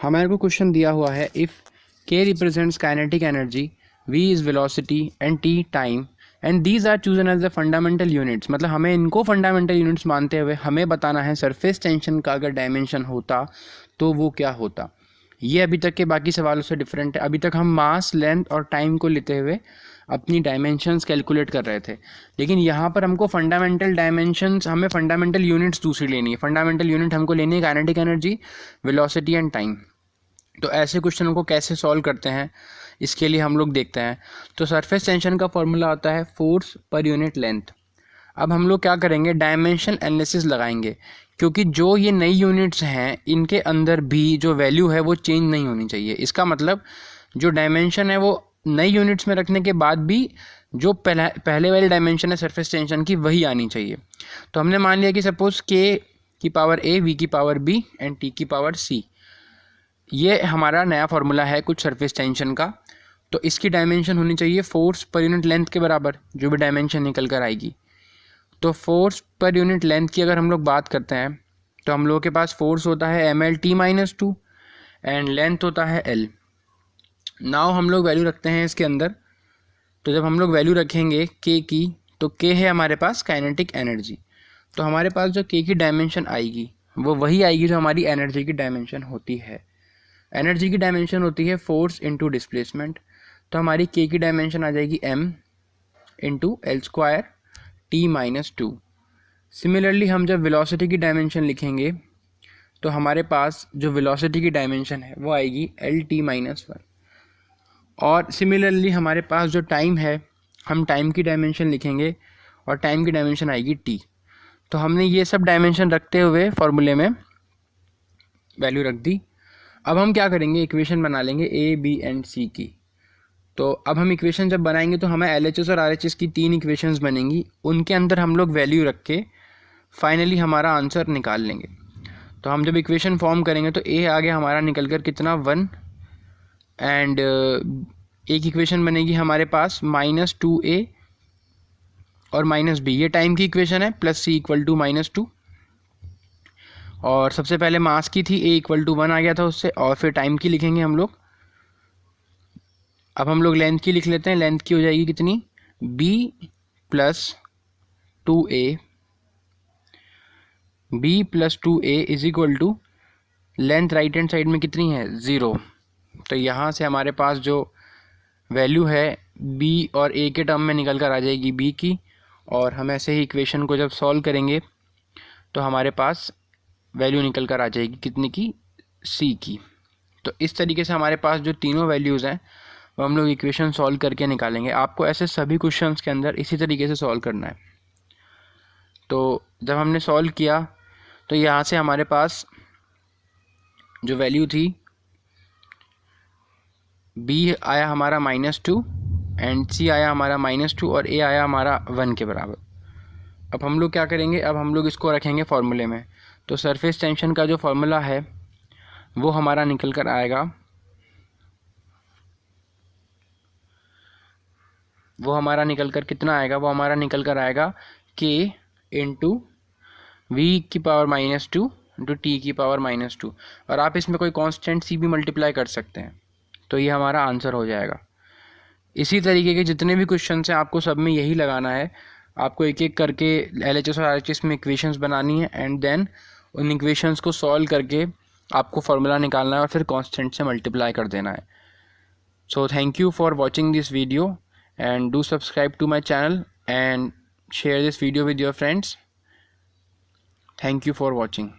हमारे को क्वेश्चन दिया हुआ है if K represents kinetic energy, V is velocity and T time and these are chosen as the fundamental units. मतलब हमें इनको फंडामेंटल यूनिट्स मानते हुए हमें बताना है सरफेस टेंशन का अगर डायमेंशन होता तो वो क्या होता। ये अभी तक के बाकी सवालों से डिफरेंट है। अभी तक हम मास, लेंथ और टाइम को लेते हुए अपनी डायमेंशंस कैलकुलेट कर रहे थे, लेकिन यहाँ पर हमको फंडामेंटल डायमेंशंस, हमें फंडामेंटल यूनिट्स दूसरी लेनी है। फंडामेंटल यूनिट हमको लेनी है kinetic energy, velocity and time. तो ऐसे क्वेश्चन को कैसे सॉल्व करते हैं इसके लिए हम लोग देखते हैं। तो सरफेस टेंशन का फॉर्मूला होता है फोर्स पर यूनिट लेंथ। अब हम लोग क्या करेंगे, डायमेंशन एनालिसिस लगाएंगे, क्योंकि जो ये नई यूनिट्स हैं इनके अंदर भी जो वैल्यू है वो चेंज नहीं होनी चाहिए। इसका मतलब जो डायमेंशन है वो नई यूनिट्स में रखने के बाद भी जो पहले वाली डायमेंशन है सरफेस टेंशन की वही आनी चाहिए। तो हमने मान लिया कि सपोज के की पावर ए, वी की पावर बी एंड टी की पावर सी, ये हमारा नया फार्मूला है कुछ सरफेस टेंशन का। तो इसकी डायमेंशन होनी चाहिए फोर्स पर यूनिट लेंथ के बराबर, जो भी डायमेंशन निकल कर आएगी। तो फोर्स पर यूनिट लेंथ की अगर हम लोग बात करते हैं तो हम लोगों के पास फोर्स होता है ml_t-2 एंड लेंथ होता है l। नाउ हम लोग वैल्यू रखते हैं इसके अंदर। तो जब हम लोग वैल्यू रखेंगे k की, तो k है हमारे पास काइनेटिक एनर्जी। तो हमारे पास जो k की डायमेंशन आएगी वो वही आएगी जो हमारी एनर्जी की डायमेंशन होती है। एनर्जी की डायमेंशन होती है फोर्स इंटू डिस्प्लेसमेंट। तो हमारी k की डायमेंशन आ जाएगी m into l² t-2। Similarly हम जब वेलोसिटी की डायमेंशन लिखेंगे तो हमारे पास जो वेलोसिटी की डायमेंशन है वो आएगी lt-1। और सिमिलरली हमारे पास जो टाइम है, हम टाइम की डायमेंशन लिखेंगे और टाइम की डायमेंशन आएगी t। तो हमने ये सब डायमेंशन रखते हुए फॉर्मूले में वैल्यू रख दी। अब हम क्या करेंगे, इक्वेशन बना लेंगे a, b एंड c की। तो अब हम इक्वेशन जब बनाएंगे तो हमें LHS और RHS की 3 इक्वेशंस बनेंगी, उनके अंदर हम लोग वैल्यू रख के फाइनली हमारा आंसर निकाल लेंगे। तो हम जब इक्वेशन फॉर्म करेंगे तो a आ गया हमारा निकल कर कितना 1 एंड एक इक्वेशन बनेगी हमारे पास -2a और -b, ये टाइम की इक्वेशन है, प्लस c इक्वल टू -2। और सबसे पहले मास की थी, a इक्वल टू 1 आ गया था उससे, और फिर टाइम की लिखेंगे हम लोग। अब हम लोग लेंथ की लिख लेते हैं। लेंथ की हो जाएगी कितनी, b + 2a, b + 2a is equal to length right hand side में कितनी है 0। तो यहाँ से हमारे पास जो वैल्यू है b और a के टर्म में निकल कर आ जाएगी b की। और हम ऐसे ही इक्वेशन को जब सॉल्व करेंगे तो हमारे पास वैल्यू निकल कर आ जाएगी कितने की, c की। तो इस तरीके से हमारे पास जो तीनों वैल्यूज़ हैं वो हम लोग इक्वेशन सॉल्व करके निकालेंगे। आपको ऐसे सभी क्वेश्चंस के अंदर इसी तरीके से सॉल्व करना है। तो जब हमने सॉल्व किया तो यहाँ से हमारे पास जो वैल्यू थी b आया हमारा -2 एंड c आया हमारा -2 और a आया हमारा 1 के बराबर। अब हम लोग क्या करेंगे, अब हम लोग इसको रखेंगे फॉर्मूले में। तो सरफेस टेंशन का जो फॉर्मूला है वो हमारा निकल कर आएगा, वो हमारा निकल कर कितना आएगा, वो हमारा निकल कर आएगा k इंटू वी की पावर -2 इंटू टी की पावर -2। और आप इसमें कोई कांस्टेंट c भी मल्टीप्लाई कर सकते हैं, तो ये हमारा आंसर हो जाएगा। इसी तरीके के जितने भी क्वेश्चन हैं आपको सब में यही लगाना है। आपको एक एक करके LHS और RHS में इक्वेशंस बनानी है एंड देन उन इक्वेशंस को सॉल्व करके आपको फार्मूला निकालना है और फिर कांस्टेंट से मल्टीप्लाई कर देना है। So thank you for watching this video and do subscribe to my channel and share this video with your friends. Thank you for watching.